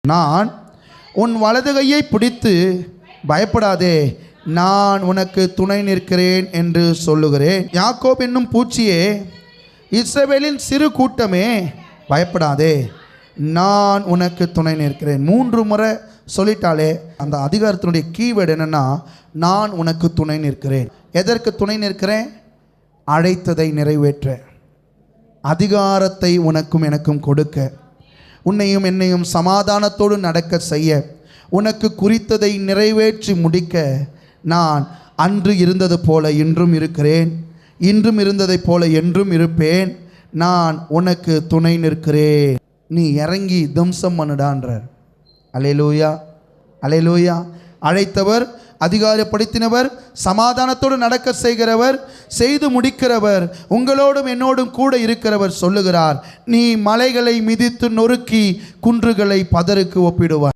நான் உன் வலது கையை பிடித்து பயப்படாதே, நான் உனக்கு துணை நிற்கிறேன் என்று சொல்லுகிறேன். யாக்கோப் என்னும் பூச்சியே, இஸ்ரவேலின் சிறு கூட்டமே, பயப்படாதே, நான் உனக்கு துணை நிற்கிறேன். 3 முறை சொல்லிட்டாலே அந்த அதிகாரத்தினுடைய கீவேர்டு என்னன்னா, நான் உனக்கு துணை நிற்கிறேன். எதற்கு துணை நிற்கிறேன்? அழைத்ததை நிறைவேற்ற, அதிகாரத்தை உனக்கும் எனக்கும் கொடுக்க, உன்னையும் என்னையும் சமாதானத்தோடு நடக்க செய்ய, உனக்கு குறித்ததை நிறைவேற்றி முடிக்க நான் அன்று இருந்தது போல இன்றும் இருக்கிறேன், இன்றும் இருந்ததைப் போல என்றும் இருப்பேன், நான் உனக்கு துணை நிற்கிறேன், நீ இறங்கி தம்சம் பண்ணுடான்றார். அல்லேலூயா, அல்லேலூயா. அழைத்தவர், அதிகாரப்படுத்தினவர், சமாதானத்தோடு நடக்க செய்கிறவர், செய்து முடிக்கிறவர், உங்களோடும் என்னோடும் கூட இருக்கிறவர் சொல்லுகிறார், நீ மலைகளை மிதித்து நொறுக்கி குன்றுகளை பதருக்கு ஒப்பிடுவார்.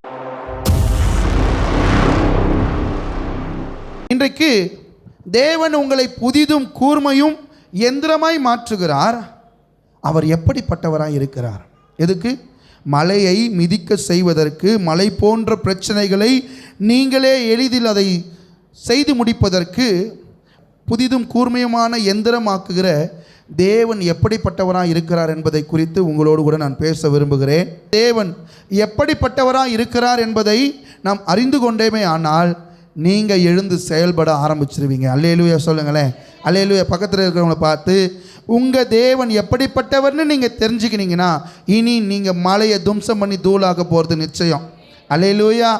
இன்றைக்கு தேவன் உங்களை புதிதும் கூர்மையும் எந்திரமாய் மாற்றுகிறார். அவர் எப்படிப்பட்டவராய் இருக்கிறார்? எதுக்கு? மலையை மிதிக்க செய்வதற்கு, மலை போன்ற பிரச்சனைகளை நீங்களே எளிதில் அதை செய்து முடிப்பதற்கு, புதிதும் கூர்மையுமான எந்திரமாக்குகிற தேவன் எப்படிப்பட்டவராக இருக்கிறார் என்பதை குறித்து உங்களோடு கூட நான் பேச விரும்புகிறேன். தேவன் எப்படிப்பட்டவராக இருக்கிறார் என்பதை நாம் அறிந்து கொண்டேமே ஆனால் நீங்கள் எழுந்து செயல்பட ஆரம்பிச்சிருவீங்க. அல்லேலூயா சொல்லுங்களேன். அல்லேலூயா. பக்கத்தில் இருக்கிறவங்கள பார்த்து உங்கள் தேவன் எப்படிப்பட்டவர்னு நீங்கள் தெரிஞ்சுக்கினீங்கன்னா இனி நீங்கள் மலையை தும்சம் பண்ணி தூளாக போகிறது நிச்சயம். அல்லேலூயா.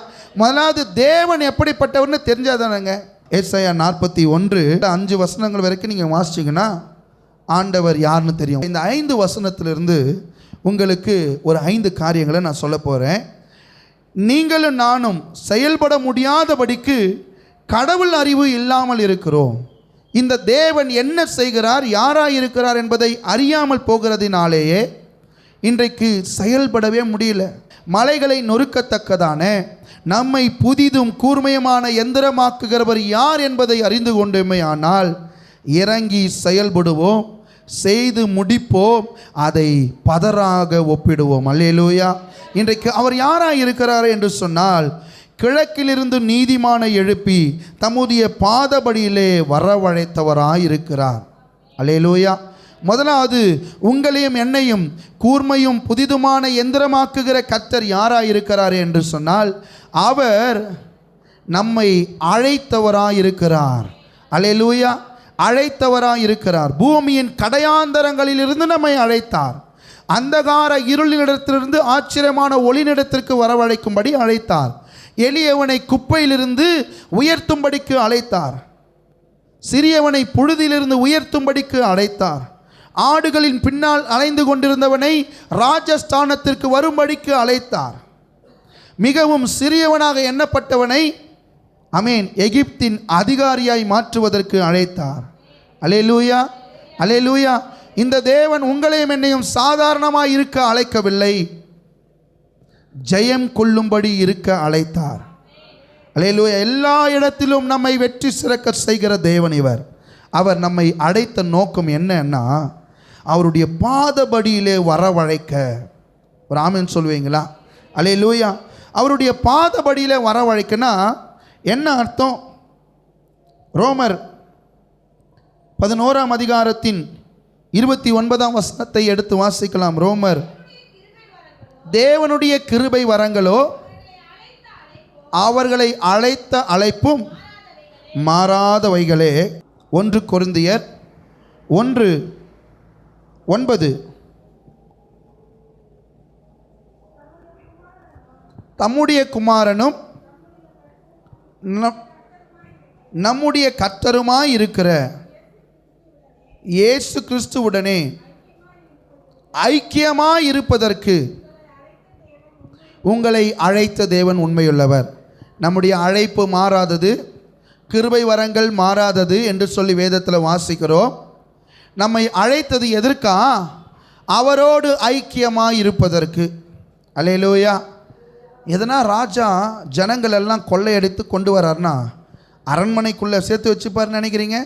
முதலாவது தேவன் எப்படிப்பட்டவர்னு தெரிஞ்சாதானங்க. ஏசாயா 41:5 வசனங்கள் வரைக்கும் நீங்கள் வாசிச்சிங்கன்னா ஆண்டவர் யாருன்னு தெரியும். இந்த 5 வசனத்திலிருந்து உங்களுக்கு ஒரு 5 காரியங்களை நான் சொல்ல போகிறேன். நீங்களும் நானும் செயல்பட முடியாதபடிக்கு கடவுள் அறிவு இல்லாமல் இருக்கிறோம். இந்த தேவன் என்ன செய்கிறார், யாராக இருக்கிறார் என்பதை அறியாமல் போகிறதினாலேயே இன்றைக்கு செயல்படவே முடியல. மலைகளை நொறுக்கத்தக்கதான, நம்மை புதிதும் கூர்மையுமான எந்திரமாக்குகிறவர் யார் என்பதை அறிந்து கொண்டோமே ஆனால் இறங்கி செயல்படுவோம், செய்து முடிப்போம், அதை பதராக ஒப்பிடுவோம். அல்லேலூயா. இன்றைக்கு அவர் யாராக இருக்கிறார் என்று சொன்னால், கிழக்கிலிருந்து நீதிமானை எழுப்பி தம்முடைய பாதபடியிலே வரவழைத்தவராய் இருக்கிறார். அல்லேலூயா. முதலாவது, உங்களையும் என்னையும் கூர்மையும் புதிதுமான எந்திரமாக்குகிற கர்த்தர் யாராக இருக்கிறார் என்று சொன்னால், அவர் நம்மை அழைத்தவராய் இருக்கிறார். அல்லேலூயா. அழைத்தவராய் இருக்கிறார். பூமியின் கடையாந்தரங்களிலிருந்து நம்மை அழைத்தார். அந்தகார இருளினிடத்திலிருந்து ஆச்சரியமான ஒளிநிடத்திற்கு வரவழைக்கும்படி அழைத்தார். எளியவனை குப்பையிலிருந்து உயர்த்தும்படிக்கு அழைத்தார். சிறியவனை புழுதியிலிருந்து உயர்த்தும்படிக்கு அழைத்தார். ஆடுகளின் பின்னால் அலைந்து கொண்டிருந்தவனை ராஜஸ்தானத்திற்கு வரும்படிக்கு அழைத்தார். மிகவும் சிறியவனாக எண்ணப்பட்டவனை எகிப்தின் அதிகாரியாய் மாற்றுவதற்கு அழைத்தார். அல்லேலூயா, அல்லேலூயா. இந்த தேவன் உங்களையும் என்னையும் சாதாரணமாக இருக்க அழைக்கவில்லை, ஜெயம் கொள்ளும்படி இருக்க அழைத்தார். அல்லேலூயா. எல்லா இடத்திலும் நம்மை வெற்றி சிறக்க செய்கிற தேவன் இவர். அவர் நம்மை அழைத்த நோக்கம் என்னன்னா, அவருடைய பாதபடியிலே வரவழைக்க. ஒரு ஆமென் சொல்வீங்களா? அல்லேலூயா. அவருடைய பாதபடியிலே வரவழைக்கனா என்ன அர்த்தம்? ரோமர் 11ஆம் அதிகாரத்தின் 29ஆம் வசனத்தை எடுத்து வாசிக்கலாம். ரோமர், தேவனுடைய கிருபை வரங்களோ அவர்களை அழைத்த அழைப்பும் மாறாதவைகளே. 1 கொரிந்தியர் 1:9, தம்முடைய குமாரனும் நம்முடைய கர்த்தருமாய் இருக்கிற இயேசு கிறிஸ்துவுடனே ஐக்கியமாய் இருப்பதற்கு உங்களை அழைத்த தேவன் உண்மையுள்ளவர். நம்முடைய அழைப்பு மாறாதது, கிருபை வரங்கள் மாறாதது என்று சொல்லி வேதத்தில் வாசிக்கிறோம். நம்மை அழைத்தது எதற்கா? அவரோடு ஐக்கியமாய் இருப்பதற்கு. அல்லேலூயா. எதனா ராஜா ஜனங்கள் எல்லாம் கொள்ளையடித்து கொண்டு வர்றார்னா அரண்மனைக்குள்ளே சேர்த்து வச்சுப்பார்னு நினைக்கிறீங்க?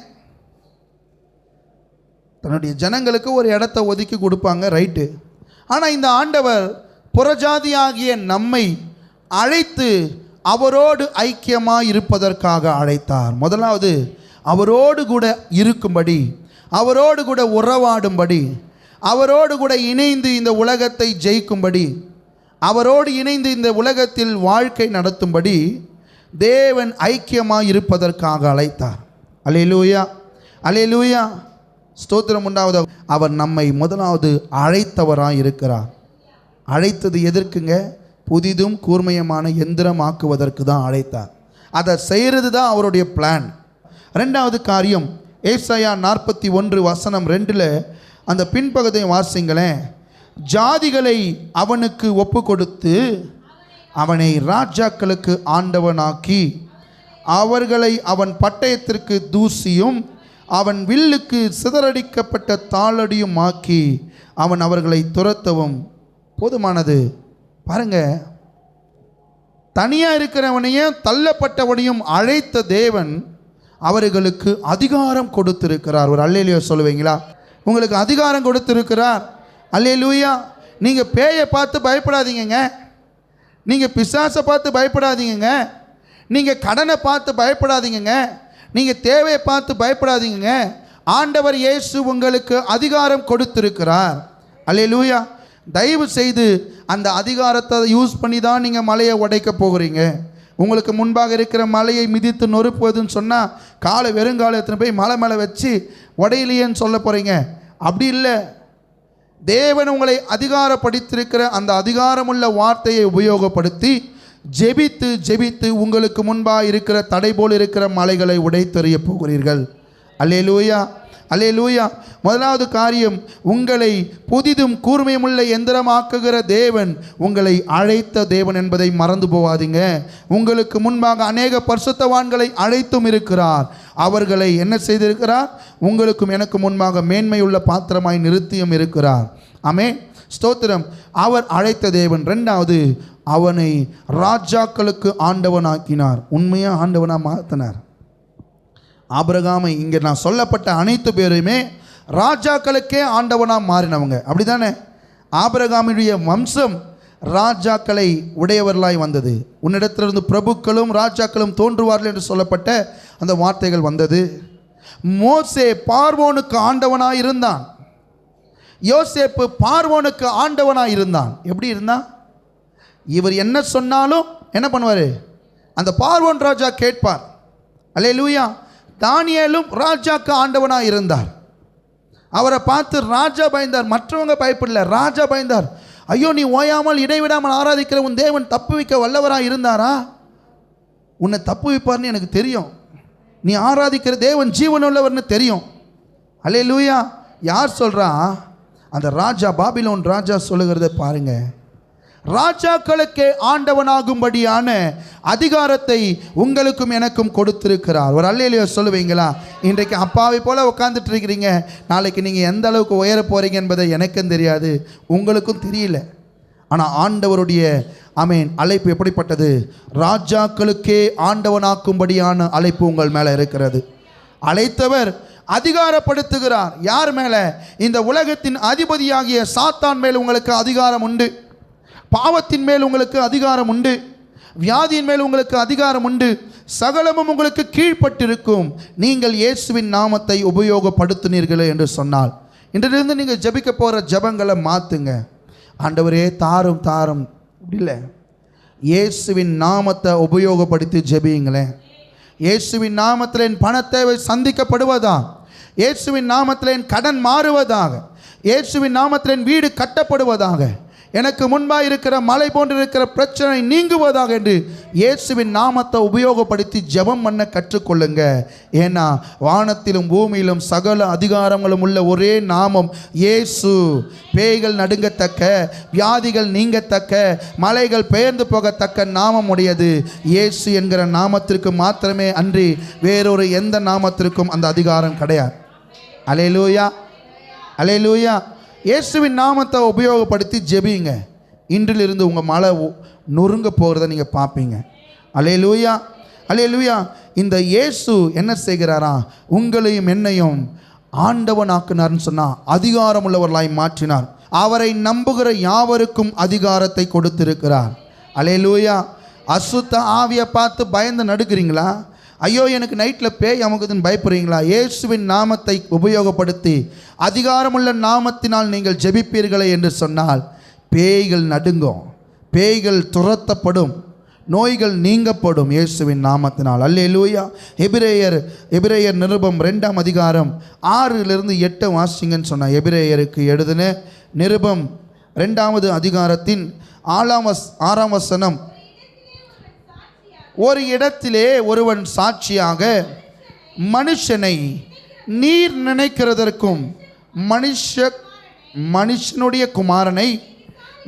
தன்னுடைய ஜனங்களுக்கு ஒரு இடத்த ஒதுக்கி கொடுப்பாங்க, ரைட்டு. ஆனால் இந்த ஆண்டவர் புறஜாதியாகிய நம்மை அழைத்து அவரோடு ஐக்கியமாக இருப்பதற்காக அழைத்தார். முதலாவது அவரோடு கூட இருக்கும்படி, அவரோடு கூட உறவாடும்படி, அவரோடு கூட இணைந்து இந்த உலகத்தை ஜெயிக்கும்படி, அவரோடு இணைந்து இந்த உலகத்தில் வாழ்க்கை நடத்தும்படி தேவன் ஐக்கியமாக இருப்பதற்காக அழைத்தார். அல்லேலூயா, அல்லேலூயா, ஸ்தோத்திரம் உண்டாவது. அவர் நம்மை முதலாவது அழைத்தவராக இருக்கிறார். அழைத்தது எதற்குங்க? புதிதும் கூர்மையமான எந்திரமாக்குவதற்கு தான் அழைத்தார். அதை செய்கிறது தான் அவருடைய பிளான். ரெண்டாவது காரியம், ஏசாயா 41:2 அந்த பின்பகுதியை வாசிங்களேன். ஜாதிகளை அவனுக்கு ஒப்பு கொடுத்து அவனை ராஜாக்களுக்கு ஆண்டவனாக்கி அவர்களை அவன் பட்டயத்திற்கு தூசியும் அவன் வில்லுக்கு சிதறடிக்கப்பட்ட தாளடியும் ஆக்கி அவன் அவர்களை துரத்தவும் போதுமானது. பாருங்க, தனியாக இருக்கிறவனையும் தள்ளப்பட்டவனையும் அழைத்த தேவன் அவர்களுக்கு அதிகாரம் கொடுத்திருக்கிறார். ஒரு அல்லேலூயா சொல்லுவீங்களா? உங்களுக்கு அதிகாரம் கொடுத்திருக்கிறார். அல்லேலூயா. நீங்கள் பேயை பார்த்து பயப்படாதீங்க, நீங்கள் பிசாசை பார்த்து பயப்படாதீங்க, நீங்கள் கடனை பார்த்து பயப்படாதீங்க, நீங்கள் தேவையை பார்த்து பயப்படாதீங்க. ஆண்டவர் இயேசு உங்களுக்கு அதிகாரம் கொடுத்திருக்கிறார். அல்லேலூயா. தயவு செய்து அந்த அதிகாரத்தை யூஸ் பண்ணி தான் நீங்கள் மலையை உடைக்க போகிறீங்க. உங்களுக்கு முன்பாக இருக்கிற மலையை மிதித்து நொறுப்புவதுன்னு சொன்னால் காலை வெறுங்காலை எத்தனை போய் மலை மேலே வச்சு உடையிலையேன்னு சொல்ல போகிறீங்க. அப்படி இல்லை. தேவன் உங்களை அதிகாரப்படுத்தியிருக்கிற அந்த அதிகாரமுள்ள வார்த்தையை உபயோகப்படுத்தி ஜெபித்து ஜெபித்து உங்களுக்கு முன்பாக இருக்கிற தடை போல் இருக்கிற மலைகளை உடைத்தெறிய போகிறீர்கள். அல்லேலூயா, அல்லேலூயா. முதலாவது காரியம், உங்களை புதிதும் கூர்மையுமுள்ள எந்திரமாக்குகிற தேவன் உங்களை அழைத்த தேவன் என்பதை மறந்து போவாதீங்க. உங்களுக்கு முன்பாக அநேக பரிசுத்தவான்களை அழைத்தும் இருக்கிறார். அவர்களை என்ன செய்திருக்கிறார்? உங்களுக்கும் எனக்கு முன்பாக மேன்மையுள்ள பாத்திரமாய் நிறுத்தியும் இருக்கிறார். ஆமென், ஸ்தோத்திரம். அவர் அழைத்த தேவன். ரெண்டாவது, அவனை ராஜாக்களுக்கு ஆண்டவனாக்கினார். உண்மையாக ஆண்டவனாக மாற்றினார். ஆபிரகாமை இங்கே நான் சொல்லப்பட்ட அனைத்து பேருமே ராஜாக்களுக்கே ஆண்டவனாக மாறினவங்க. அப்படி தானே? ஆபிரகாமுடைய வம்சம் ராஜாக்களை உடையவர்களாய் வந்தது. உன்னிடத்திலிருந்து பிரபுக்களும் ராஜாக்களும் தோன்றுவார்கள் என்று சொல்லப்பட்ட அந்த வார்த்தைகள் வந்தது. மோசே பார்வோனுக்கு ஆண்டவனாக இருந்தான். யோசேப்பு பார்வோனுக்கு ஆண்டவனாக இருந்தான். எப்படி இருந்தான்? இவர் என்ன சொன்னாலும் என்ன பண்ணுவார்? அந்த பார்வோன் ராஜா கேட்பார். அல்லேலூயா. தானியேலும் ராஜாக்கு ஆண்டவனாக இருந்தார். அவரை பார்த்து ராஜா பயந்தார். மற்றவங்க பயப்படல, ராஜா பயந்தார். ஐயோ, நீ ஓயாமல் இடைவிடாமல் ஆராதிக்கிற உன் தேவன் தப்பு வைக்க வல்லவராக இருந்தாரா? உன்னை தப்பு வைப்பார்னு எனக்கு தெரியும். நீ ஆராதிக்கிற தேவன் ஜீவனுள்ளவர்னு தெரியும். அல்லேலூயா. யார் சொல்கிறா? அந்த ராஜா, பாபிலோன் ராஜா சொல்லுகிறத பாருங்க. ராஜாக்களுக்கே ஆண்டவனாகும்படியான அதிகாரத்தை உங்களுக்கும் எனக்கும் கொடுத்திருக்கிறார். ஒரு அல்லேலூயா சொல்லுவீங்களா? இன்றைக்கு அப்பாவை போல உட்காந்துட்டு இருக்கிறீங்க. நாளைக்கு நீங்கள் எந்த அளவுக்கு உயர போகிறீங்க என்பதை எனக்கும் தெரியாது, உங்களுக்கும் தெரியல. ஆனால் ஆண்டவருடைய ஆமென் அழைப்பு எப்படிப்பட்டது? ராஜாக்களுக்கே ஆண்டவனாக்கும்படியான அழைப்பு உங்கள் மேலே இருக்கிறது. அழைத்தவர் அதிகாரப்படுத்துகிறார். யார் மேலே? இந்த உலகத்தின் அதிபதியாகிய சாத்தான் மேல் உங்களுக்கு அதிகாரம் உண்டு. பாவத்தின் மேல் உங்களுக்கு அதிகாரம் உண்டு. வியாதியின் மேல் உங்களுக்கு அதிகாரம் உண்டு. சகலமும் உங்களுக்கு கீழ்ப்பட்டிருக்கும். நீங்கள் இயேசுவின் நாமத்தை உபயோகப்படுத்தினீர்களே என்று சொன்னால், இன்றிலிருந்து நீங்கள் ஜெபிக்க போகிற ஜெபங்களை மாற்றுங்க. ஆண்டவரே தாரும் தாரும், இப்படி இல்லை, இயேசுவின் நாமத்தை உபயோகப்படுத்தி ஜெபியுங்களேன். இயேசுவின் நாமத்தில் என் பண தேவை சந்திக்கப்படுவதா, இயேசுவின் நாமத்தில் என் கடன் மாறுவதாக, இயேசுவின் நாமத்தில் என் வீடு கட்டப்படுவதாக, எனக்கு முன்பாக இருக்கிற மலை போன்றிருக்கிற பிரச்சனை நீங்குவதாக என்று இயேசுவின் நாமத்தை உபயோகப்படுத்தி ஜெபம் பண்ண கற்றுக்கொள்ளுங்க. ஏன்னா வானத்திலும் பூமியிலும் சகல அதிகாரங்களும் உள்ள ஒரே நாமம் இயேசு. பேய்கள் நடுங்கத்தக்க, வியாதிகள் நீங்கத்தக்க, மலைகள் பெயர்ந்து போகத்தக்க நாமம் உடையது இயேசு என்கிற நாமத்திற்கு மாத்திரமே அன்றி வேறொரு எந்த நாமத்திற்கும் அந்த அதிகாரம் கிடையாது. அல்லேலூயா, அல்லேலூயா. இயேசுவின் நாமத்தை உபயோகப்படுத்தி ஜெபிங்க. இன்றிலிருந்து உங்கள் மலை நொறுங்க போகிறத நீங்கள் பார்ப்பீங்க. அல்லேலூயா, அல்லேலூயா. இந்த இயேசு என்ன செய்கிறாரா? உங்களையும் என்னையும் ஆண்டவனாக்குனார்னு சொன்னால் அதிகாரம் உள்ளவர்களாய் மாற்றினார். அவரை நம்புகிற யாவருக்கும் அதிகாரத்தை கொடுத்திருக்கிறார். அல்லேலூயா. அசுத்த ஆவியை பார்த்து பயந்து நடுக்கிறீங்களா? ஐயோ எனக்கு நைட்டில் பேய் அமுக்குதுன்னு பயப்படுறீங்களா? இயேசுவின் நாமத்தை உபயோகப்படுத்தி அதிகாரமுள்ள நாமத்தினால் நீங்கள் ஜெபிப்பீர்களே என்று சொன்னால் பேய்கள் நடுங்கும், பேய்கள் துரத்தப்படும், நோய்கள் நீங்கப்படும் இயேசுவின் நாமத்தினால். அல்லேலூயா. எபிரேயர் நிருபம் 2ஆம் அதிகாரம் 6-8 வாசிங்கன்னு சொன்னால், எபிரேயருக்கு எழுதின நிருபம் 2வது அதிகாரத்தின் 6ஆம் வசனம். ஒரு இடத்திலே ஒருவன் சாட்சியாக மனுஷனை நீர் நினைக்கிறதற்கும் மனுஷனுடைய குமாரனை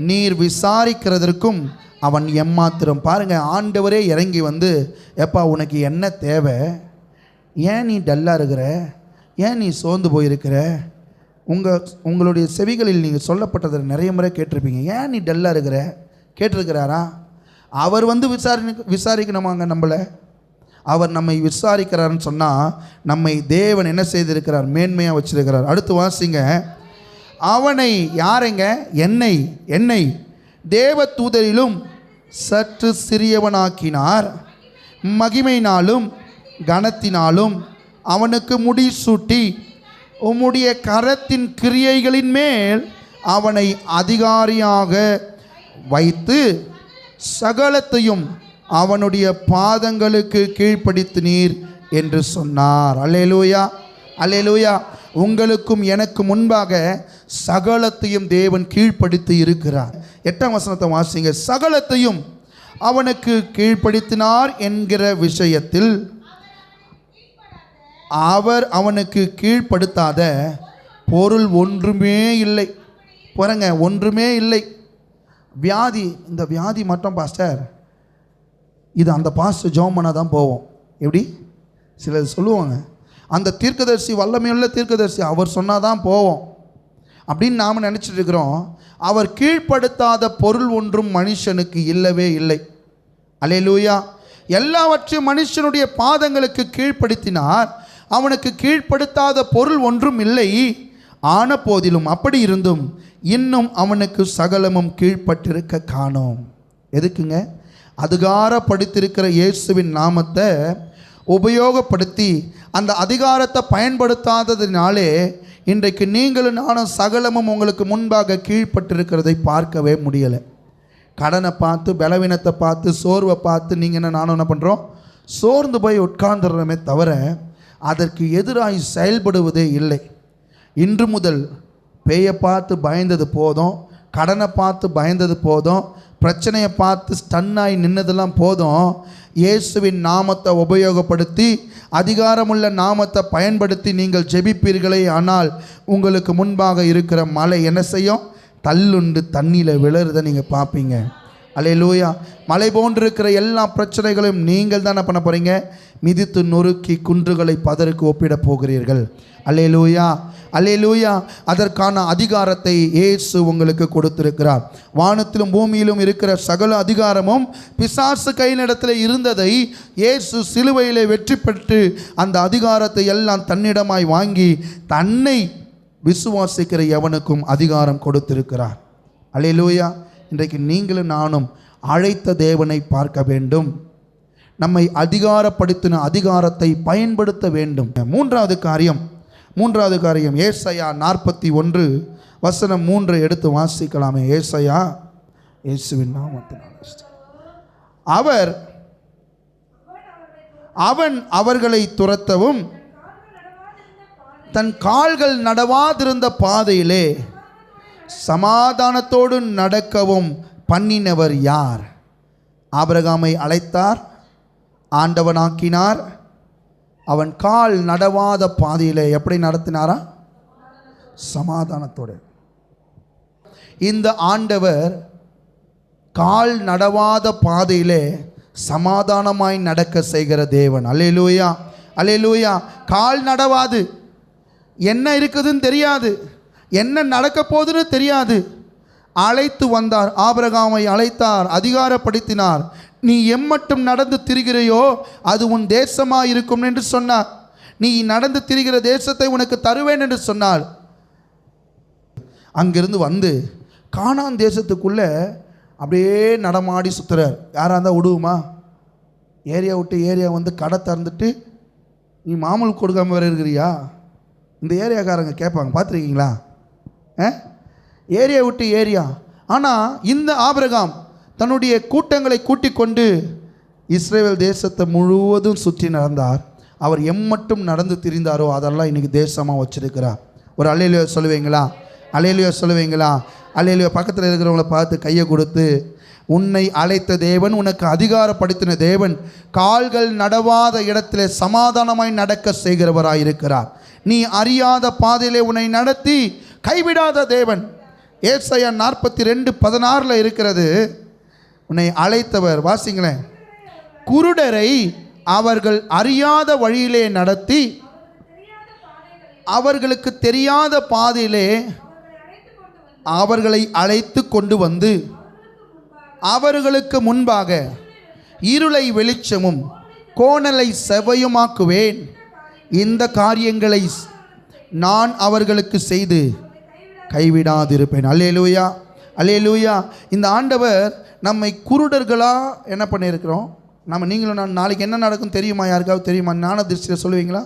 நீர் விசாரிக்கிறதற்கும் அவன் எம்மாத்திரம். பாருங்க, ஆண்டவரே இறங்கி வந்து, எப்பா உனக்கு என்ன தேவை, ஏன் நீ டல்லாக இருக்கிற, ஏன் நீ சோர்ந்து போயிருக்கிற, உங்களுடைய செவிகளில் நீங்கள் சொல்லப்பட்டதை நிறைய முறை கேட்டிருப்பீங்க, ஏன் நீ டல்லாக இருக்கிற கேட்டிருக்கிறாரா? அவர் வந்து விசாரிக்கணுமாங்க நம்மளை? அவர் நம்மை விசாரிக்கிறாருன்னு சொன்னால் நம்மை தேவன் என்ன செய்திருக்கிறார்? மேன்மையாக வச்சிருக்கிறார். அடுத்து வாசிங்க. அவனை யாருங்க? என்னை தேவ தூதரிலும் சற்று சிறியவனாக்கினார், மகிமையினாலும் கனத்தினாலும் அவனுக்கு முடிசூட்டி உம்முடைய கரத்தின் கிரியைகளின் மேல் அவனை அதிகாரியாக வைத்து சகலத்தையும் அவனுடைய பாதங்களுக்கு கீழ்ப்படுத்தினீர் என்று சொன்னார். அல்லேலூயா, அல்லேலூயா. உங்களுக்கும் எனக்கு முன்பாக சகலத்தையும் தேவன் கீழ்ப்படுத்தி இருக்கிறார். 8ஆம் வசனத்தை வாசிங்க. சகலத்தையும் அவனுக்கு கீழ்ப்படுத்தினார் என்கிற விஷயத்தில் அவர் அவனுக்கு கீழ்ப்படுத்தாத பொருள் ஒன்றுமே இல்லை. பாருங்க, ஒன்றுமே இல்லை. வியாதி, இந்த வியாதி மட்டும் பாஸ்டர், இது அந்த பாஸ்டர் ஜெபம் பண்ணால் தான் போவோம். எப்படி சிலர் சொல்லுவாங்க, அந்த தீர்க்கதரிசி வல்லமையுள்ள தீர்க்கதரிசி அவர் சொன்னால் தான் போவோம் அப்படின்னு நாம் நினச்சிட்டு இருக்கிறோம். அவர் கீழ்ப்படுத்தாத பொருள் ஒன்றும் மனுஷனுக்கு இல்லவே இல்லை. அல்லேலூயா. எல்லாவற்றையும் மனுஷனுடைய பாதங்களுக்கு கீழ்ப்படுத்தினார், அவனுக்கு கீழ்ப்படுத்தாத பொருள் ஒன்றும் இல்லை. ஆன போதிலும் அப்படி இருந்தும் இன்னும் அவனுக்கு சகலமும் கீழ்ப்பட்டிருக்க காணோம். எதுக்குங்க? அதிகாரப்படுத்தியிருக்கிற இயேசுவின் நாமத்தை உபயோகப்படுத்தி அந்த அதிகாரத்தை பயன்படுத்தாததினாலே இன்றைக்கு நீங்களும் நானும் சகலமும் உங்களுக்கு முன்பாக கீழ்ப்பட்டிருக்கிறதை பார்க்கவே முடியலை. கடனை பார்த்து, பலவீனத்தை பார்த்து, சோர்வை பார்த்து நீங்கள் நானும் என்ன பண்ணுறோம்? சோர்ந்து போய் உட்கார்ந்துடுறோமே தவிர அதற்கு எதிராக செயல்படுவதே இல்லை. இன்று முதல் பேயை பார்த்து பயந்தது போதும், கடனை பார்த்து பயந்தது போதும், பிரச்சனையை பார்த்து ஸ்டன்னாகி நின்னதெல்லாம் போதும். இயேசுவின் நாமத்தை உபயோகப்படுத்தி அதிகாரமுள்ள நாமத்தை பயன்படுத்தி நீங்கள் ஜெபிப்பீர்களே, ஆனால் உங்களுக்கு முன்பாக இருக்கிற மலை என்ன செய்யும்? தள்ளுண்டு தண்ணியில் விழுறதை நீங்கள் பார்ப்பீங்க. அல்லேலூயா. மலை போன்றிருக்கிற எல்லா பிரச்சனைகளையும் நீங்கள் தான் என்ன பண்ண போகிறீங்க? மிதித்து நொறுக்கி குன்றுகளை பதருக்கு ஒப்பிட போகிறீர்கள். அல்லேலூயா, அல்லேலூயா. அதற்கான அதிகாரத்தை இயேசு உங்களுக்கு கொடுத்திருக்கிறார். வானத்திலும் பூமியிலும் இருக்கிற சகல அதிகாரமும் பிசாசு கையினிடத்தில் இருந்ததை இயேசு சிலுவையிலே வெற்றி பெற்று அந்த அதிகாரத்தை எல்லாம் தன்னிடமாய் வாங்கி தன்னை விசுவாசிக்கிற எவனுக்கும் அதிகாரம் கொடுத்திருக்கிறார். அல்லேலூயா. இன்றைக்கு நீங்களும் நானும் அழைத்த தேவனை பார்க்க வேண்டும். நம்மை அதிகாரப்படுத்தின அதிகாரத்தை பயன்படுத்த வேண்டும். மூன்றாவது காரியம் ஏசாயா 41 வசனம் 3 எடுத்து வாசிக்கலாமே. ஏசாயா, இயேசுவின் நாமத்தினால். அவன் அவர்களை துரத்தவும் தன் கால்கள் நடவாதிருந்த பாதையிலே சமாதானத்தோடு நடக்கவும் பண்ணினவர் யார்? ஆபிரகாமை அழைத்தார், ஆண்டவனாக்கினார். அவன் கால் நடவாத பாதையிலே எப்படி நடத்தினாரா? சமாதானத்தோடு. இந்த ஆண்டவர் கால் நடவாத பாதையிலே சமாதானமாய் நடக்க செய்கிற தேவன். அல்லேலூயா, அல்லேலூயா. கால் நடவாது, என்ன இருக்குதுன்னு தெரியாது, என்ன நடக்க போகுதுன்னு தெரியாது. அழைத்து வந்தார், ஆபிரகாமை அழைத்தார், அதிகாரப்படுத்தினார். நீ எம்மட்டும் நடந்து திரிகிறையோ அது உன் தேசமாக இருக்கும் என்று சொன்னார். நீ நடந்து திரிகிற தேசத்தை உனக்கு தருவேன் என்று சொன்னார். அங்கிருந்து வந்து கானான் தேசத்துக்குள்ளே அப்படியே நடமாடி சுற்றுறார். யாராக இருந்தால் விடுவோமா? ஏரியா விட்டு ஏரியா வந்து கடை திறந்துட்டு நீ மாமூல் கொடுக்காம வேறு இருக்கிறியா? இந்த ஏரியாக்காரங்க கேட்பாங்க, பார்த்துருக்கீங்களா? ஏரியா விட்டு ஏரியா. ஆனால் இந்த ஆபிரகாம் தன்னுடைய கூட்டங்களை கூட்டிக் கொண்டு இஸ்ரேல் தேசத்தை முழுவதும் சுற்றி நடந்தார். அவர் எம்மட்டும் நடந்து திரிந்தாரோ அதெல்லாம் இன்றைக்கி தேசமாக வச்சிருக்கிறார். ஒரு அல்லேலூயா சொல்லுவீங்களா? அல்லேலூயா சொல்லுவீங்களா? அல்லேலூயா. பக்கத்தில் இருக்கிறவங்கள பார்த்து கையை கொடுத்து, உன்னை அழைத்த தேவன், உனக்கு அதிகாரப்படுத்தின தேவன், கால்கள் நடவாத இடத்திலே சமாதானமாய் நடக்க செய்கிறவராயிருக்கிறார். நீ அறியாத பாதையிலே உன்னை நடத்தி கைவிடாத தேவன். ஏசாயா 42:16 இருக்கிறது. உன்னை அழைத்தவர், வாசிங்களேன். குருடரை அவர்கள் அறியாத வழியிலே நடத்தி அவர்களுக்கு தெரியாத பாதையிலே அவர்களை அழைத்து கொண்டு வந்து அவர்களுக்கு முன்பாக இருளை வெளிச்சமும் கோணலை செவ்வையுமாக்குவேன். இந்த காரியங்களை நான் அவர்களுக்கு செய்து கைவிடாதிருப்பேன். அல்லேலூயா, அல்லேலூயா. இந்த ஆண்டவர் நம்மை குருடர்களாக என்ன பண்ணியிருக்கிறோம்? நீங்களும் நான் நாளைக்கு என்ன நடக்கும் தெரியுமா? யாருக்காவது தெரியுமா? ஞான திருஷ்டியில் சொல்லுவீங்களா?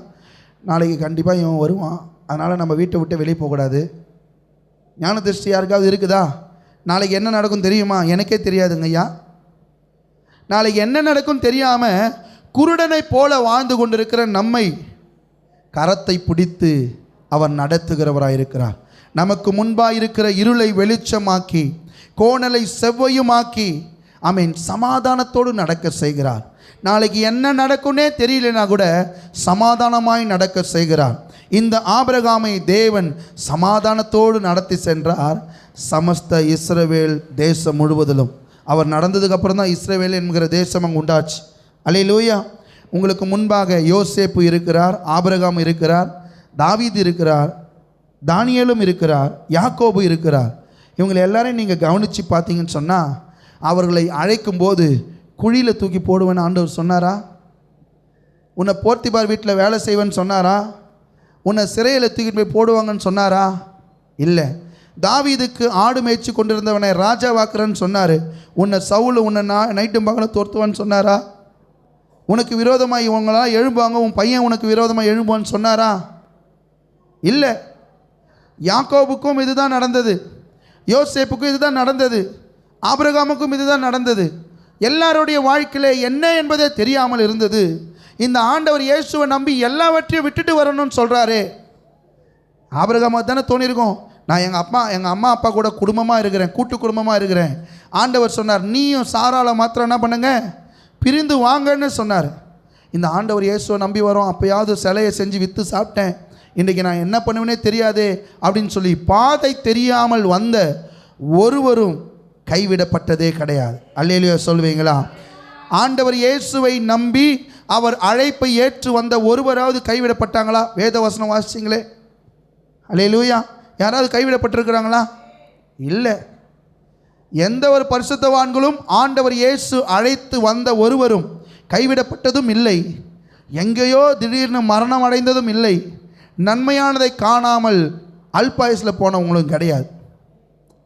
நாளைக்கு கண்டிப்பாக இவன் வருவான், அதனால் நம்ம வீட்டை விட்டு வெளியே போகக்கூடாது. ஞான திருஷ்டி யாருக்காவது இருக்குதா? நாளைக்கு என்ன நடக்கும் தெரியுமா? எனக்கே தெரியாதுங்க ஐயா. நாளைக்கு என்ன நடக்கும் தெரியாமல் குருடனை போல வாழ்ந்து கொண்டிருக்கிற நம்மை கரத்தை பிடித்து அவர் நடத்துகிறவராயிருக்கிறார். நமக்கு முன்பாக இருக்கிற இருளை வெளிச்சமாக்கி கோணலை செவ்வையுமாக்கி ஆமீன் சமாதானத்தோடு நடக்க செய்கிறார். நாளைக்கு என்ன நடக்கும்னே தெரியலனா கூட சமாதானமாய் நடக்க செய்கிறார். இந்த ஆபிரகாமை தேவன் சமாதானத்தோடு நடத்தி சென்றார். சமஸ்த இஸ்ரவேல் தேசம் முழுவதிலும் அவர் நடந்ததுக்கப்புறம் தான் இஸ்ரவேல் என்கிற தேசம் அங்கே உண்டாச்சு. அல்லேலூயா. உங்களுக்கு முன்பாக யோசேப்பு இருக்கிறார், ஆபிரகாம் இருக்கிறார், தாவீது இருக்கிறார், தானியேலும் இருக்கிறார், யாக்கோபு இருக்கிறார். இவங்களை எல்லாரையும் நீங்கள் கவனித்து பார்த்தீங்கன்னு சொன்னால், அவர்களை அழைக்கும்போது குழியில் தூக்கி போடுவேன்னு ஆண்டவர் சொன்னாரா? உன்னை போர்த்திபார் வீட்டில் வேலை செய்வேன்னு சொன்னாரா? உன்னை சிறையில் தூக்கிட்டு போய் போடுவாங்கன்னு சொன்னாரா? இல்லை. தாவீதுக்கு ஆடு மேய்ச்சி கொண்டிருந்தவனை ராஜாவாக்குறேன்னு சொன்னார். உன்னை சவுல் உன்னை நைட்டும் பகலும் துரத்துவான்னு சொன்னாரா? உனக்கு விரோதமாக இவங்களாம் எழும்புவாங்க, உன் பையன் உனக்கு விரோதமாக எழும்புவான்னு சொன்னாரா? இல்லை. யாக்கோபுக்கும் இதுதான் நடந்தது, யோசேப்புக்கும் இதுதான் நடந்தது, ஆபிரகாமுக்கும் இதுதான் நடந்தது. எல்லாருடைய வாழ்க்கையிலே என்ன என்பதே தெரியாமல் இருந்தது. இந்த ஆண்டவர் இயேசுவை நம்பி எல்லாவற்றையும் விட்டுட்டு வரணும்னு சொல்கிறாரு. ஆபிரகாமுக்கு தானே தோணியிருக்கும், நான் எங்கள் அம்மா அப்பா கூட குடும்பமாக இருக்கிறேன், கூட்டு குடும்பமாக இருக்கிறேன். ஆண்டவர் சொன்னார், நீயும் சாராளை மாத்திரம் என்ன பண்ணுங்க, பிரிந்து வாங்கன்னு சொன்னார். இந்த ஆண்டவர் இயேசுவை நம்பி வரோம், அப்போயாவது சிலையை செஞ்சு விற்று சாப்பிட்டேன், இன்றைக்கி நான் என்ன பண்ணுவேனே தெரியாதே அப்படின்னு சொல்லி பாதை தெரியாமல் வந்த ஒருவரும் கைவிடப்பட்டதே கிடையாது. அல்லேலூயா சொல்லுவீங்களா? ஆண்டவர் இயேசுவை நம்பி அவர் அழைப்பை ஏற்று வந்த ஒருவராவது கைவிடப்பட்டாங்களா? வேதவசனம் வாசிச்சிங்களே. அல்லேலூயா. யாராவது கைவிடப்பட்டிருக்கிறாங்களா? இல்லை. எந்த ஒரு பரிசுத்தவான்களும் ஆண்டவர் இயேசு அழைத்து வந்த ஒருவரும் கைவிடப்பட்டதும் இல்லை. எங்கேயோ திடீர்னு மரணம் அடைந்ததும் இல்லை. நன்மையானதை காணாமல் அல்பாயுசில் போனவங்களும் கிடையாது.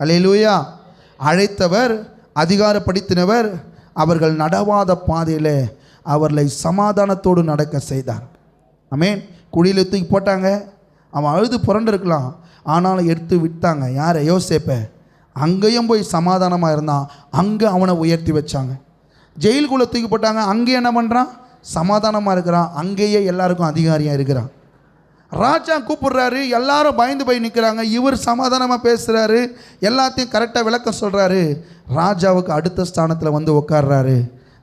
அல்லேலூயா. அழைத்தவர், அதிகாரப்படுத்தினவர், அவர்கள் நடவாத பாதையில் அவர்களை சமாதானத்தோடு நடக்க செய்தார். ஆமென். குழியில் தூக்கி போட்டாங்க, அவன் அழுது புரண்டிருக்கலாம், ஆனாலும் எடுத்து விட்டாங்க. யாரை? யோசேப்பை. அங்கேயும் போய் சமாதானமாக இருந்தான், அங்கே அவனை உயர்த்தி வச்சாங்க. ஜெயிலுக்குள்ளே தூக்கி போட்டாங்க, அங்கே என்ன பண்ணுறான்? சமாதானமாக இருக்கிறான், அங்கேயே எல்லாருக்கும் அதிகாரியாக இருக்கிறான். ராஜா கூப்பிடுறாரு, எல்லாரும் பயந்து போய் நிற்கிறாங்க, இவர் சமாதானமாக பேசுகிறாரு, எல்லாத்தையும் கரெக்டாக விளக்கம் சொல்கிறாரு. ராஜாவுக்கு அடுத்த ஸ்தானத்தில் வந்து உட்கார்றாரு,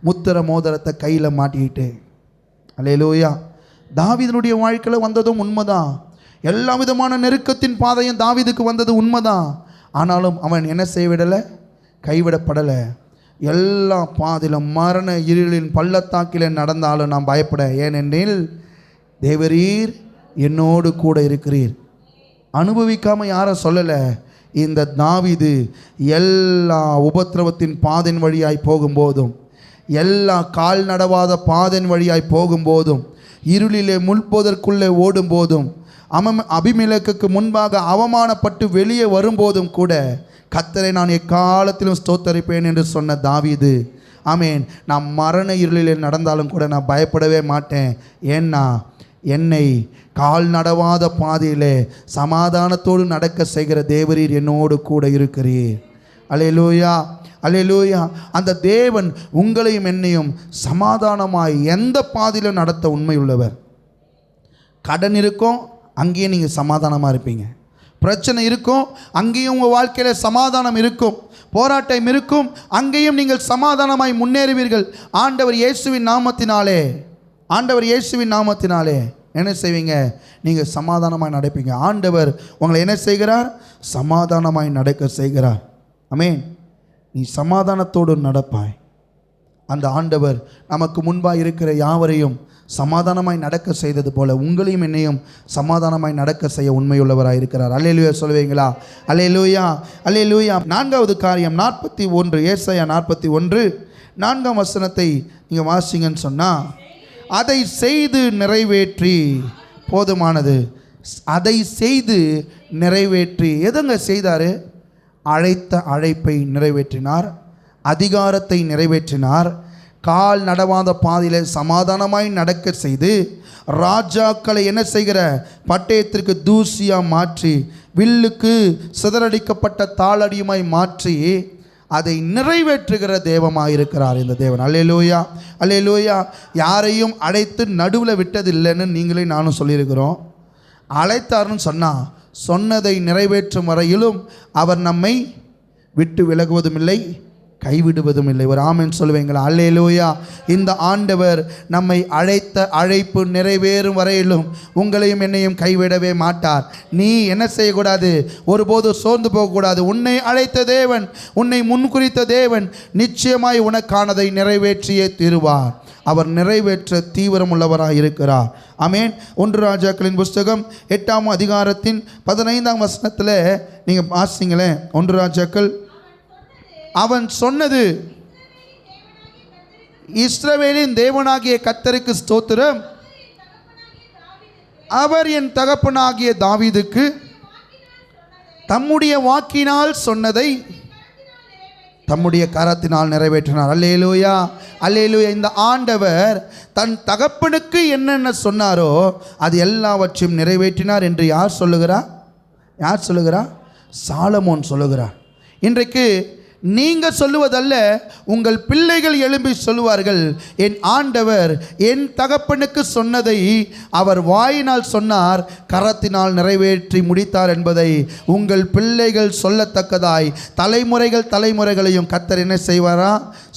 முத்திர மோதிரத்தை கையில் மாட்டிக்கிட்டு. அல்லேலூயா. தாவீதுனுடைய வாழ்க்கையில் வந்ததும் உண்மைதான், எல்லா விதமான நெருக்கத்தின் பாதையும் தாவீதுக்கு வந்தது உண்மைதான். ஆனாலும் அவன் என்ன செய்விடலை? கைவிடப்படலை. எல்லா பாதையிலும் மரண இருளின் பள்ளத்தாக்கிலே நடந்தாலும் நான் பயப்பட, ஏனெனில் தேவரீர் என்னோடு கூட இருக்கிறீர். அனுபவிக்காமல் யாரை சொல்லலை. இந்த தாவீது எல்லா உபத்திரவத்தின் பாதையின் வழியாய் போகும்போதும், எல்லா கால் நடவாத பாதையின் வழியாய் போகும்போதும், இருளிலே முள்போதற்குள்ளே ஓடும்போதும், அபிமெலேக்குக்கு முன்பாக அவமானப்பட்டு வெளியே வரும்போதும் கூட கர்த்தரை நான் எக்காலத்திலும் ஸ்தோத்தரிப்பேன் என்று சொன்ன தாவீது, ஆமேன், நான் மரண இருளில் நடந்தாலும் கூட நான் பயப்படவே மாட்டேன். ஏன்னா என்னை கால் நடவாத பாதையிலே சமாதானத்தோடு நடக்க செய்கிற தேவரீர் என்னோடு கூட இருக்கிறீர். அல்லேலூயா, அல்லேலூயா. அந்த தேவன் உங்களையும் என்னையும் சமாதானமாய் எந்த பாதையிலும் நடத்த உண்மையுள்ளவர். கடன் இருக்கும், அங்கேயும் நீங்கள் சமாதானமாக இருப்பீங்க. பிரச்சனை இருக்கும், அங்கேயும் உங்கள் வாழ்க்கையில் சமாதானம் இருக்கும். போராட்டம் இருக்கும், அங்கேயும் நீங்கள் சமாதானமாய் முன்னேறுவீர்கள். ஆண்டவர் இயேசுவின் நாமத்தினாலே, ஆண்டவர் இயேசுவின் நாமத்தினாலே என்ன செய்வீங்க? நீங்கள் சமாதானமாய் நடப்பீங்க. ஆண்டவர் உங்களை என்ன செய்கிறார்? சமாதானமாய் நடக்க செய்கிறார். ஆமென். நீ சமாதானத்தோடு நடப்பாய். அந்த ஆண்டவர் நமக்கு முன்பாக இருக்கிற யாவரையும் சமாதானமாய் நடக்க செய்தது போல உங்களையும் என்னையும் சமாதானமாய் நடக்க செய்ய உண்மையுள்ளவராக இருக்கிறார். அல்லேலூயா சொல்லுவீங்களா? அல்லேலூயா, அல்லேலூயா. 4வது காரியம் 41, ஏசாயா 41 4ஆம் வசனத்தை நீங்கள் வாசிங்கன்னு சொன்னால், அதை செய்து நிறைவேற்றி போதுமானது. அதை செய்து நிறைவேற்றி எதங்க செய்தார்? அழைத்த அழைப்பை நிறைவேற்றினார், அதிகாரத்தை நிறைவேற்றினார், கால் நடவாத பாதையில் சமாதானமாய் நடக்க செய்து, ராஜாக்களை என்ன செய்கிற பட்டயத்திற்கு தூசியாக மாற்றி, வில்லுக்கு சிதறடிக்கப்பட்ட தாளடியுமாய் மாற்றி அதை நிறைவேற்றுகிற தேவமாக இருக்கிறார் இந்த தேவன். அல்லேலூயா, அல்லேலூயா. யாரையும் அழைத்து நடுவில் விட்டதில்லைன்னு நீங்களே நானும் சொல்லியிருக்கிறோம். அழைத்தார்னு சொன்னால் சொன்னதை நிறைவேற்றும் வரையிலும் அவர் நம்மை விட்டு விலகுவதும் இல்லை, கைவிடுவதும் இல்லை. ஒரு ஆமென் சொல்லுவீங்களா? அல்லேலூயா. இந்த ஆண்டவர் நம்மை அழைத்த அழைப்பு நிறைவேறும் வரையிலும் உங்களையும் என்னையும் கைவிடவே மாட்டார். நீ என்ன செய்யக்கூடாது? ஒருபோது சோர்ந்து போகக்கூடாது. உன்னை அழைத்த தேவன், உன்னை முன்குறித்த தேவன் நிச்சயமாய் உனக்கானதை நிறைவேற்றியே தீருவார். அவர் நிறைவேற்ற தீவிரம் உள்ளவராக இருக்கிறார். ஆமென். 1 ராஜாக்களின் புஸ்தகம் 8ஆம் அதிகாரத்தின் 15ஆம் வசனத்தில் நீங்கள் வாசிங்களேன். 1 ராஜாக்கள், அவன் சொன்னது, இஸ்ரவேலின் தேவனாகிய கர்த்தருக்கு ஸ்தோத்திரம், அவர் என் தகப்பனாகிய தாவீதுக்கு தம்முடைய வாக்கினால் சொன்னதை தம்முடைய கரத்தினால் நிறைவேற்றினார். அல்லேலூயா, அல்லேலூயா. இந்த ஆண்டவர் தன் தகப்பனுக்கு என்னென்ன சொன்னாரோ அது எல்லாவற்றையும் நிறைவேற்றினார் என்று யார் சொல்லுகிறார்? யார் சொல்லுகிறார்? சாலமோன் சொல்லுகிறார். இன்றைக்கு நீங்கள் சொல்லுவதல்ல, உங்கள் பிள்ளைகள் எழும்பி சொல்லுவார்கள், என் ஆண்டவர் என் தகப்பனுக்கு சொன்னதை அவர் வாயினால் சொன்னார், கரத்தினால் நிறைவேற்றி முடித்தார் என்பதை உங்கள் பிள்ளைகள் சொல்லத்தக்கதாய் தலைமுறைகள் தலைமுறைகளையும் கர்த்தர் என்ன செய்வாரா?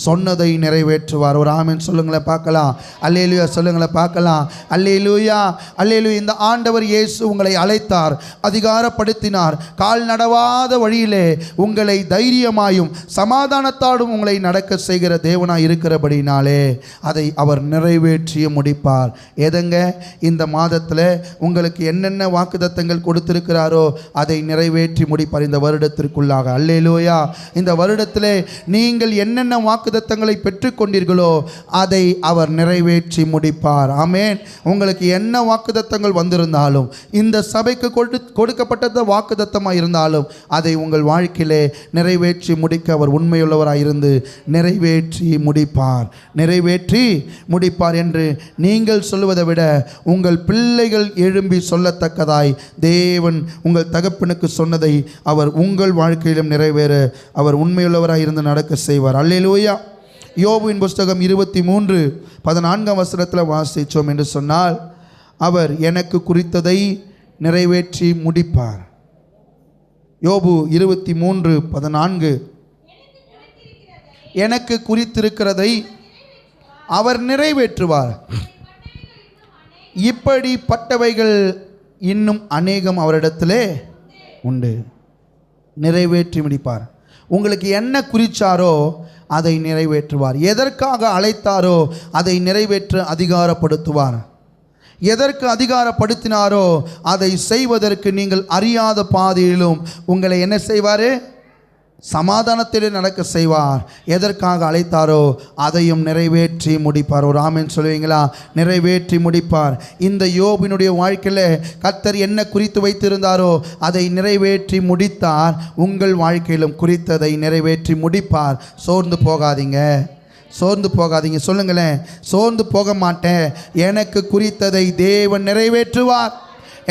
சொன்னதை நிறைவேற்றுவார். ஒரு ஆமென் சொல்லுங்களேன் பார்க்கலாம். அல்லேலூயா சொல்லுங்களேன் பார்க்கலாம். அல்லேலூயா, அல்லேலூயா. இந்த ஆண்டவர் இயேசு உங்களை அழைத்தார், அதிகாரப்படுத்தினார், கால் நடவாத வழியிலே உங்களை தைரியமாயும் சமாதானத்தாடும் உங்களை நடக்க செய்கிற தேவனாய் இருக்கிறபடினாலே அதை அவர் நிறைவேற்றிய முடிப்பார். எதங்க? இந்த மாதத்தில் உங்களுக்கு என்னென்ன வாக்குத்தத்தங்கள் கொடுத்திருக்கிறாரோ அதை நிறைவேற்றி முடிப்பார் இந்த வருடத்திற்குள்ளாக. அல்லேலூயா. இந்த வருடத்திலே நீங்கள் என்னென்ன வாக்குத்தத்தங்களை பெற்றுக்கொண்டீர்களோ அதை அவர் நிறைவேற்றி முடிப்பார். ஆமென். உங்களுக்கு என்ன வாக்குத்தத்தங்கள் வந்திருந்தாலும், இந்த சபைக்கு கொடுக்கப்பட்ட வாக்குத்தத்தமாக இருந்தாலும் அதை உங்கள் வாழ்க்கையிலே நிறைவேற்றி முடிக்க அவர் உண்மையுள்ளவராக இருந்து நிறைவேற்றி முடிப்பார், நிறைவேற்றி முடிப்பார் என்று நீங்கள் சொல்லுவதை விட உங்கள் பிள்ளைகள் எழும்பி சொல்லத்தக்கதாய் தேவன் உங்கள் தகப்பனுக்கு சொன்னதை அவர் உங்கள் வாழ்க்கையிலும் நிறைவேற அவர் உண்மையுள்ளவராக இருந்து நடக்க செய்வார். அல்லேலூயா. யோபுவின் புஸ்தகம் 23:14 வசனத்தில் வாசித்தோம் என்று சொன்னால், அவர் எனக்கு குறித்ததை நிறைவேற்றி முடிப்பார். யோபு 23:14, எனக்கு குறித்திருக்கிறதை அவர் நிறைவேற்றுவார். இப்படிப்பட்டவைகள் இன்னும் அநேகம் அவரிடத்திலே உண்டு. நிறைவேற்றி முடிப்பார். உங்களுக்கு என்ன குறிச்சாரோ அதை நிறைவேற்றுவார். எதற்காக அழைத்தாரோ அதை நிறைவேற்ற அதிகாரப்படுத்துவார். எதற்கு அதிகாரப்படுத்தினாரோ அதை செய்வதற்கு நீங்கள் அறியாத பாதையிலும் உங்களை என்ன செய்வார்? சமாதானத்திலே நடக்க செய்வார். எதற்காக அழைத்தாரோ அதையும் நிறைவேற்றி முடிப்பார். ஒரு ஆமென் சொல்லுவீங்களா? நிறைவேற்றி முடிப்பார். இந்த யோபினுடைய வாழ்க்கையில் கர்த்தர் என்ன குறித்து வைத்திருந்தாரோ அதை நிறைவேற்றி முடித்தார். உங்கள் வாழ்க்கையிலும் குறித்ததை நிறைவேற்றி முடிப்பார். சோர்ந்து போகாதீங்க, சோர்ந்து போகாதீங்க. சொல்லுங்களேன், சோர்ந்து போக மாட்டேன். எனக்கு குறித்ததை தேவன் நிறைவேற்றுவார்.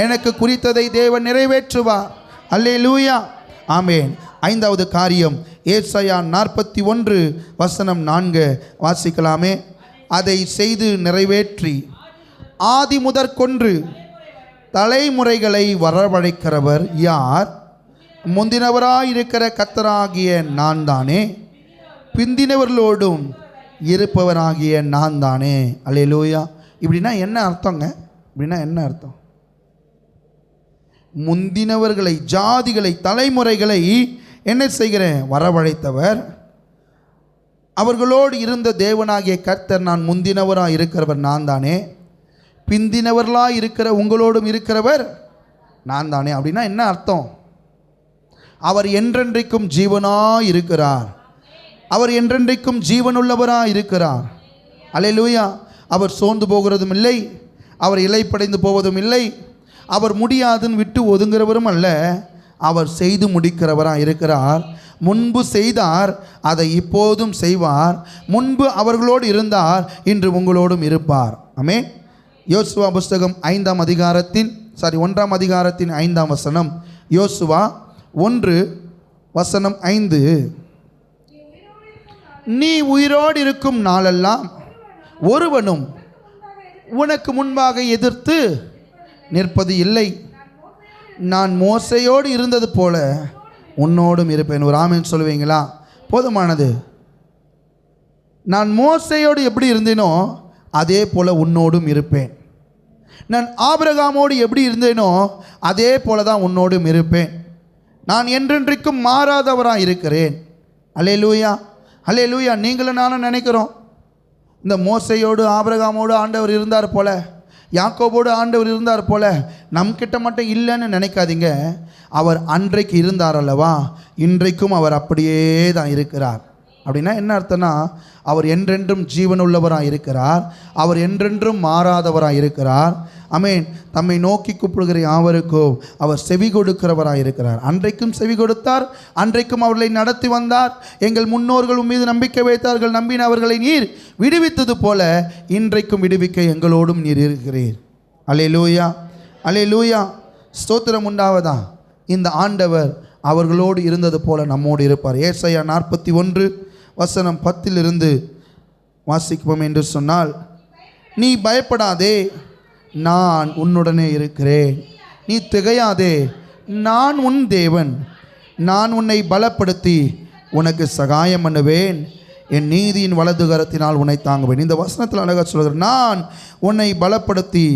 எனக்கு குறித்ததை தேவன் நிறைவேற்றுவார். அல்லேலூயா, ஆமென். ஐந்தாவது காரியம், ஏசாயா 41:4 வாசிக்கலாமே. அதை செய்து நிறைவேற்றி ஆதி முதற்கொன்று தலைமுறைகளை வரவழைக்கிறவர் யார்? முந்தினவராயிருக்கிற கர்த்தராகிய நான் தானே, பிந்தினவர்களோடும் இருப்பவராகிய நான் தானே. அல்லேலூயா. இப்படின்னா என்ன அர்த்தங்க? இப்படின்னா என்ன அர்த்தம்? முந்தினவர்களை, ஜாதிகளை, தலைமுறைகளை என்ன செய்கிறேன்? வரவழைத்தவர். அவர்களோடு இருந்த தேவனாகிய கர்த்தர் நான் முந்தினவராக இருக்கிறவர் நான் தானே, பிந்தினவர்களாக இருக்கிற உங்களோடும் இருக்கிறவர் நான் தானே. அப்படின்னா என்ன அர்த்தம்? அவர் என்றென்றைக்கும் ஜீவனாக இருக்கிறார். அவர் என்றென்றைக்கும் ஜீவனுள்ளவராக இருக்கிறார். அல்லேலூயா. அவர் சோர்ந்து போகிறதும் இல்லை, அவர் இலைப்படைந்து போவதும் இல்லை, அவர் முடியாதுன்னு விட்டு ஒதுங்குறவரும் அல்ல. அவர் செய்து முடிக்கிறவராக இருக்கிறார். முன்பு செய்தார், அதை இப்போதும் செய்வார். முன்பு அவர்களோடு இருந்தார், இன்று உங்களோடும் இருப்பார். ஆமென். யோசுவா புஸ்தகம் 1ஆம் அதிகாரத்தின் 5ஆம் வசனம். யோசுவா 1:5. நீ உயிரோடு இருக்கும் நாளெல்லாம் ஒருவனும் உனக்கு முன்பாக எதிர்த்து நிற்பது இல்லை. நான் மோசையோடு இருந்தது போல உன்னோடும் இருப்பேன். ஒரு ஆமென் சொல்லுவீங்களா? போதுமானது. நான் மோசையோடு எப்படி இருந்தேனோ அதே போல உன்னோடும் இருப்பேன். நான் ஆபிரகாமோடு எப்படி இருந்தேனோ அதே போல தான் உன்னோடும் இருப்பேன். நான் என்றென்றைக்கும் மாறாதவராக இருக்கிறேன். அல்லேலூயா, அல்லேலூயா. நீங்களும் நானும் நினைக்கிறோம், இந்த மோசையோடு ஆபிரகாமோடு ஆண்டவர் இருந்தார் போல, யாக்கோபோடு ஆண்டவர் இருந்தார் போல நம்மக்கிட்ட மட்டும் இல்லைன்னு நினைக்காதீங்க. அவர் அன்றைக்கு இருந்தார் அல்லவா, இன்றைக்கும் அவர் அப்படியே தான் இருக்கிறார். அப்படின்னா என்ன அர்த்தம்னா, அவர் என்றென்றும் ஜீவனுள்ளவராக இருக்கிறார். அவர் என்றென்றும் மாறாதவராக இருக்கிறார். ஆமென். தம்மை நோக்கி கூப்பிடுகிற யாவருக்கும் அவர் செவி கொடுக்கிறவராக இருக்கிறார். அன்றைக்கும் செவி கொடுத்தார், அன்றைக்கும் அவர்களை நடத்தி வந்தார். எங்கள் முன்னோர்கள் மீது நம்பிக்கை வைத்தார்கள், நம்பின அவர்களை நீர் விடுவித்தது போல இன்றைக்கும் விடுவிக்க எங்களோடும் நீர் இருக்கிறீர். அல்லேலூயா, அல்லேலூயா. ஸ்தோத்திரம் உண்டாவதா. இந்த ஆண்டவர் அவர்களோடு இருந்தது போல நம்மோடு இருப்பார். ஏசாயா 41:10 வாசிப்போம் என்று சொன்னால், நீ பயப்படாதே, நான் உன்னுடனே இருக்கிறேன். நீ திகையாதே, நான் உன் தேவன். நான் உன்னை பலப்படுத்தி உனக்கு சகாயம் பண்ணுவேன். என் நீதியின் வலது கரத்தினால் உன்னை தாங்குவேன். இந்த வசனத்தில் அழகாக சொல்கிறேன், நான் உன்னை பலப்படுத்தி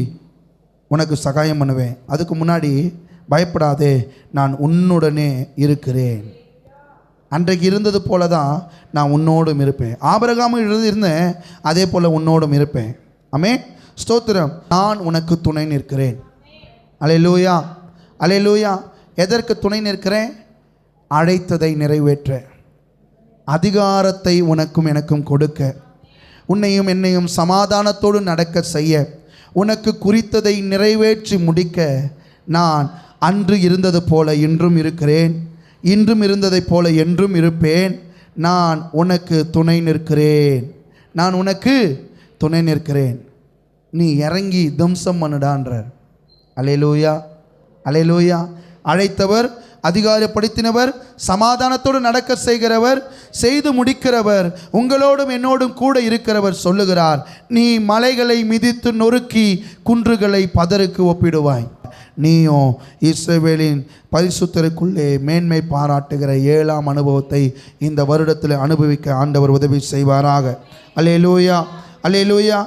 உனக்கு சகாயம் பண்ணுவேன். அதுக்கு முன்னாடி பயப்படாதே, நான் உன்னுடனே இருக்கிறேன். அன்றைக்கு இருந்தது போல தான் நான் உன்னோடும் இருப்பேன். ஆபிரகாமும் இருந்தேன், அதே போல் உன்னோடும் இருப்பேன். ஆமென். ஸ்தோத்திரம். நான் உனக்கு துணை நிற்கிறேன். அல்லேலூயா, அல்லேலூயா. எதற்கு துணை நிற்கிறேன்? அழைத்ததை நிறைவேற்ற, அதிகாரத்தை உனக்கும் எனக்கும் கொடுக்க, உன்னையும் என்னையும் சமாதானத்தோடு நடக்க செய்ய, உனக்கு குறித்ததை நிறைவேற்றி முடிக்க நான் அன்று இருந்தது போல இன்றும் இருக்கிறேன், இன்றும் இருந்ததைப் போல என்றும் இருப்பேன். நான் உனக்கு துணை நிற்கிறேன், நான் உனக்கு துணை நிற்கிறேன். நீ இறங்கி தம்சம் பண்ணுடான்றார். அல்லேலூயா, அல்லேலூயா. அழைத்தவர், அதிகாரப்படுத்தினவர், சமாதானத்தோடு நடக்க செய்கிறவர், செய்து முடிக்கிறவர், உங்களோடும் என்னோடும் கூட இருக்கிறவர் சொல்லுகிறார், நீ மலைகளை மிதித்து நொறுக்கி குன்றுகளை பதருக்கு ஒப்பிடுவாய். நீயும் இஸ்ரவேலின் பரிசுத்தருக்குள்ளே மேன்மை பாராட்டுகிற 7ஆம் அனுபவத்தை இந்த வருடத்தில் அனுபவிக்க ஆண்டவர் உதவி செய்வாராக. அல்லேலூயா, அல்லேலூயா.